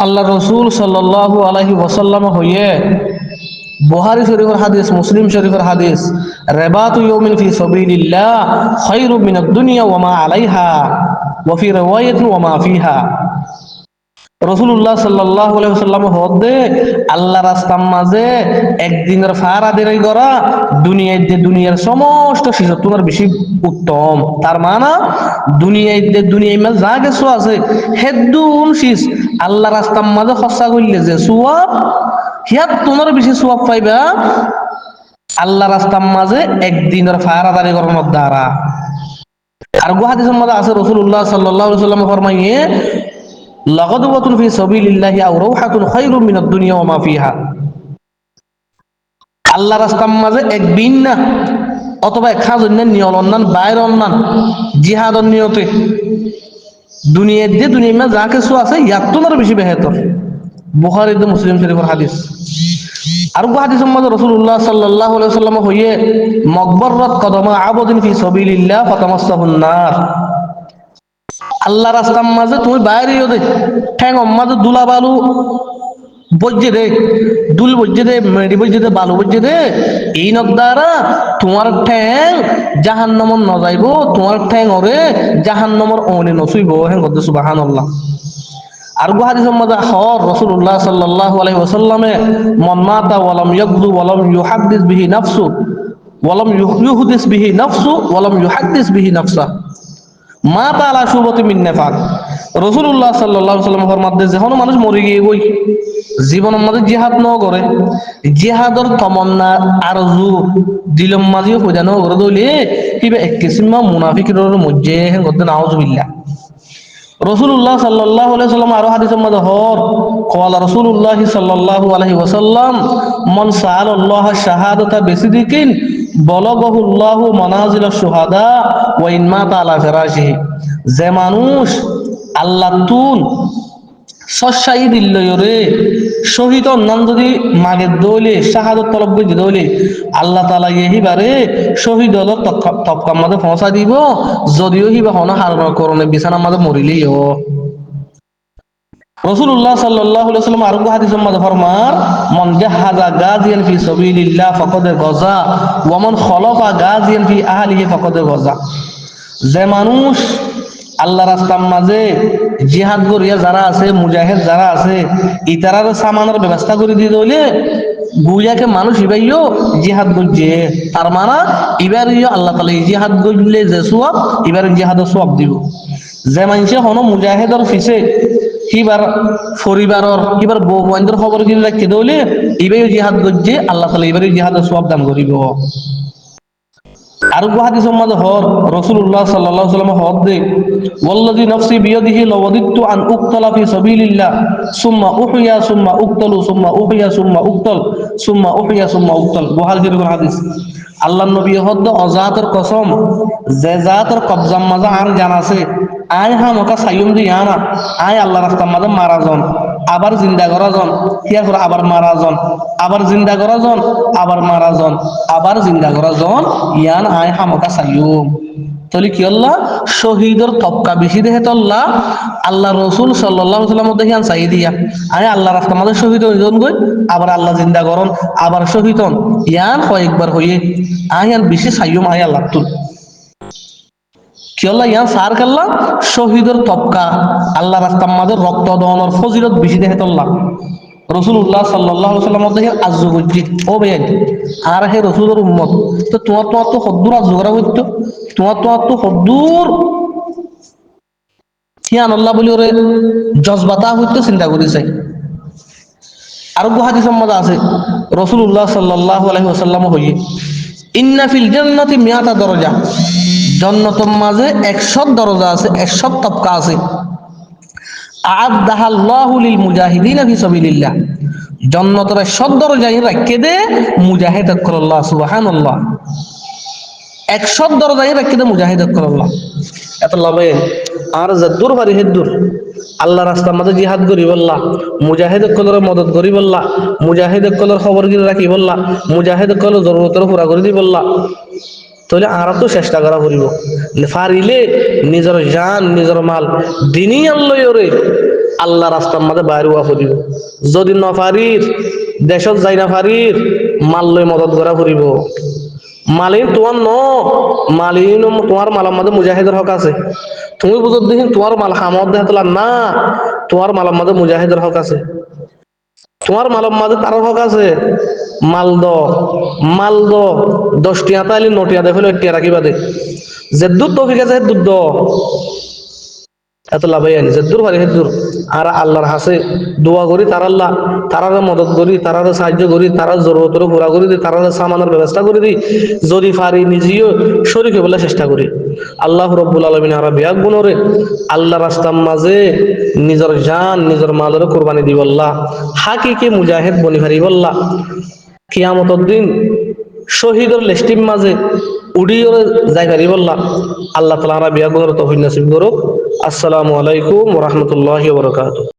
আল্লাহ রসুল সাল্লাল্লাহু আলাইহি ওয়াসাল্লাম হইয়ে বুখারী শরীফের হাদিস, মুসলিম শরীফের হাদিস, রিবাতু ইয়াউমিন ফি সাবিলিল্লাহ খায়রুম মিনাদ দুনিয়া ওয়া মা আলাইহা ওয়া ফি রিওয়ায়াতিন ওয়া মা ফিহা। রাসূলুল্লাহ সাল্লাল্লাহু আলাইহি ওয়াসাল্লাম হদে আল্লাহ রাস্তার মাঝে একদিনের ফারা দেরি করা দুনিয়ার সমস্ত শিশু তোমার বেশি উত্তম। তার মানে দুনিয়ায় মাঝে যা কিছু আছে হেদুন শিস আল্লাহ রাস্তার মাঝে খরচা করলে যে সওয়াব হিয়াত তোমার বেশি সওয়াব পাইবা আল্লাহ রাস্তার মাঝে একদিনের ফারা দাঁড়ি করানোর দ্বারা। আর হাদিসের মধ্যে আছে রাসূলুল্লাহ সাল্লাল্লাহু আলাইহি ওয়াসাল্লাম ফরমাইয়ে লাগাদওয়াতুন ফি সাবিলিল্লাহি আও রাওহাতুন খায়রুম মিনাদ দুনিয়া ওয়া মা ফিহা। আল্লাহ রাস্তার মাঝে এক বিন না অথবা এক খাজন্য নিয়ল অন্যান বাইর অন্যান জিহাদর নিয়তে দুনিয়ায় মা যা কিছু আছে ইয়ার তোনার বেশি বেহতর। বুখারী ও মুসলিম শরীফের হাদিস। আর হাদিসের মধ্যে রাসূলুল্লাহ সাল্লাল্লাহু আলাইহি ওয়াসাল্লাম হইয়ে মাগবারাত কদমা আবদিন ফি সাবিলিল্লাহ ফাতামাসসাহুন নার। আল্লাহ রাস্তার মাঝে তুমি বাইরে দে ঠ্যাং মাঝে দুলা বালু বজ্জে দে, দুল বজ্জে দে, মেডি বজ্জে দে, বালু বজ্জে দে, এই নদ দ্বারা তোমার ঠ্যাং জাহান্নামত ন যাইব, তোমার ঠ্যাং ওরে জাহান্নামর অনে নসুইব। হ্যাঁ গদ্দে সুবহানাল্লাহ। আর হাদিসের মধ্যে হর রাসূলুল্লাহ সাল্লাল্লাহু আলাইহি ওয়াসাল্লামে মান মাতা ওয়ালাম ইয়াগযু ওয়ালাম ইউহাদ্দিস বিহি নাফসু ওয়ালাম ইউহদিস বিহি নাফসু ওয়ালাম ইউহাদ্দিস বিহি নাফসা মা তালা সুবতি মিন নিফাক। রাসূলুল্লাহ সাল্লাল্লাহু আলাইহি ওয়াসাল্লাম ফরমাতে যখন মানুষ মরে গিয়ে গই জীবনের মাঝে জিহাদ ন করে জিহাদর তমন্না আরজু দিলম মাঝিও কইদা ন করে দইলে কিবা এক কিসমা মুনাফিকের মধ্যে হেন গদ্দে নাউজুবিল্লাহ। রাসূলুল্লাহ সাল্লাল্লাহু আলাইহি ওয়াসাল্লাম আরো হাদিসের মধ্যে হর ক্বালা রাসূলুল্লাহ সাল্লাল্লাহু আলাইহি ওয়াসাল্লাম মান সাআলাল্লাহ শাহাদাতা বিসিদিকিন বালাগাহুল্লাহু মানাজিলাশ শুহাদা ওয়া ইন মাতা আলা ফিরাশিহি। যে মানুষ আল্লাহ তুন সশাই দিল্লয়রে শহীদ অন্যান যদি মাগে দইলে শাহাদত তলব করে দইলে আল্লাহ তাআলা ইহিবারে শহীদ হল তপকার মধ্যে পৌঁছা দিব যদিও হিবা হন হারানোর করণে বিছানার মধ্যে মরিলেও। রাসূলুল্লাহ সাল্লাল্লাহু আলাইহি ওয়াসাল্লাম আরো হাদিসের মধ্যে ফরমান মান জাহাজা গাজিয়ান ফি সাবিলিল্লাহ ফাকাদ গাজা ওয়া মান খলাফা গাজিয়ান ফি আহলিহি ফাকাদ গাজা। যে মানুষ আল্লাহ রাস্তার মাঝে জিহাদ করিয়া যারা আছে মুজাহিদ যারা আছে ইতারার সামানের ব্যবস্থা করে দিয়ে দইলে গুয়াকে মানুষ ইবাইও জিহাদ করছে তার মানে এবার আল্লাহ তাআলা জিহাদ করলে যে সওয়াব এবার জিহাদের সওয়াব দিব। যে মানুষে হনো মুজাহিদের ফিসে কিবার পরিবারের কিবার বউ বন্ধুর খবর গিয়ে রাখতে দইলে এবারও জিহাদ করছে আল্লাহ তাআলা এবারও জিহাদের সওয়াব দান করিব। আর হাদিসের মধ্যে হর রাসূলুল্লাহ সাল্লাল্লাহু আলাইহি ওয়াসাল্লাম হদ দে ওয়াল্লাযী নাফসি বিয়াদিহি লাওয়াদিতু আন উকতালা ফি সাবিলিল্লাহ সুম্মা উহইয়া সুম্মা উকতালু সুম্মা উহইয়া সুম্মা উকতাল সুম্মা উহইয়া সুম্মা উকতাল। বুখারী শরীফের হাদিস। আল্লাহর নবী হদ অজাতের কসম যে জাতের কবজার মাঝে আর জান আছে আয় হা মকা সাইয়ুম দি আনা আয় আল্লাহ রাস্তার মাঝে মারা যান আবার জিন্দা করা যান হিয়ার পর আবার মারা যান আবার জিন্দা করা যান আবার মারা যান আবার জিন্দা করা যান ইয়ান আয় হা মকা সাইয়ুম। তাহলে কি আল্লাহ শহীদের তবকা বেশি দেখে তো আল্লাহ রসুল সাল্লাল্লাহু আলাইহি ওয়াসাল্লাম দেখিয়ান চাই দিয়া আয় আল্লাহ রাস্তার মাঝে শহীদ হইজন গই আবার আল্লাহ জিন্দা করন আবার শহীদ হন ইয়ান কয়েকবার হইয়ে আয়ান বেশি সাইয়ুম আয় আল্লাহ তুল কি আল্লাহ ইয়ান সার কাল্লা শহীদের তবকা আল্লাহ রাস্তার মাঝে রক্ত দহনের ফজিলত বেশি দেখে তো রাসূলুল্লাহ সাল্লাল্লাহু আলাইহি ওয়াসাল্লাম দেখে আযু বুঝি ও বেন আর হে রাসূলের উম্মত তো তোমার তো হদ্দুর আযু করা হইতো তোমার তো হদ্দুর কিয়ান আল্লাহ বলি ওরে জজবাতা হইতো চিন্তা করি চাই। আর হাদিসের মধ্যে আছে রাসূলুল্লাহ সাল্লাল্লাহু আলাইহি ওয়াসাল্লাম হইয়ে ইন্না ফিল জান্নাতি মিআতা দরজা জান্নাতের মাঝে 100 দরজা আছে 100 তবকা আছে আ'আদাহাল্লাহু লিল মুজাহিদিনা ফি সাবিলিল্লাহ। জান্নাতের 100 দরজা রাখকে দে মুজাহিদ আল্লাহ সুবহানাল্লাহ 100 দরজা রাখকে দে মুজাহিদ আল্লাহ এত লাভে আর যদ্দুর বাড়ি হেদ্দুর আল্লাহ রাস্তার মাঝে জিহাদ করি বললা মুজাহিদ কলর মদত করি বললা মুজাহিদ কলর খবর গিয়ে রাখি বললা মুজাহিদ কলর জরুরতের পুরা করে দি বললা তাহলে আর তো চেষ্টা করা করিব ফারিলে নিজের জান নিজের মাল দিনই আল্লাহ ওরে আল্লাহ রাস্তার মাঝে বাইরে ওয়া ফুরিব যদি নফারির দেশত যাই না ফারির মাল লই মদত করা ফুরিব মালিন তোমার মালিন তোমার মালার মাঝে মুজাহিদের হক আছে তুমি বুঝত দেখি তোমার মাল হামদ দেখাতলা না তোমার মালার মাঝে মুজাহিদের হক আছে তোমার মালার মাঝে তার হক আছে মাল দ 10 টিয়া তাইলে 9 টিয়া দেখলে 1 টিয়া রাখিবা দে যে দুধ তৌফিক আছে দুধ এত লাভই আনি যে দূর পারে দূর আর আল্লাহর হাসে দোয়া করি তার আল্লাহ তারারে মদত করি তারারে সাহায্য করি তারা জরুরতের পুরা করে দিই তারারে সামানের ব্যবস্থা করে দিই যদি পারি নিজেও শরীক হইবার চেষ্টা করি আল্লাহ রব্বুল আলামিন আর বিয়াক গুণরে আল্লাহ রাস্তার মাঝে নিজের জান নিজের মালের কুরবানি দিব আল্লাহ হাকিকি মুজাহিদ বনি হারিব আল্লাহ কিয়ামতের দিন শহীদের লিস্টির মাঝে উড়িয়ে যাই পারিব আল্লাহ আল্লাহ তাআলা বিয়াক গুণরে তৌফিক নসিব করুক আসসালামু আলাইকুম ওয়া রাহমাতুল্লাহি ওয়া বারাকাতুহু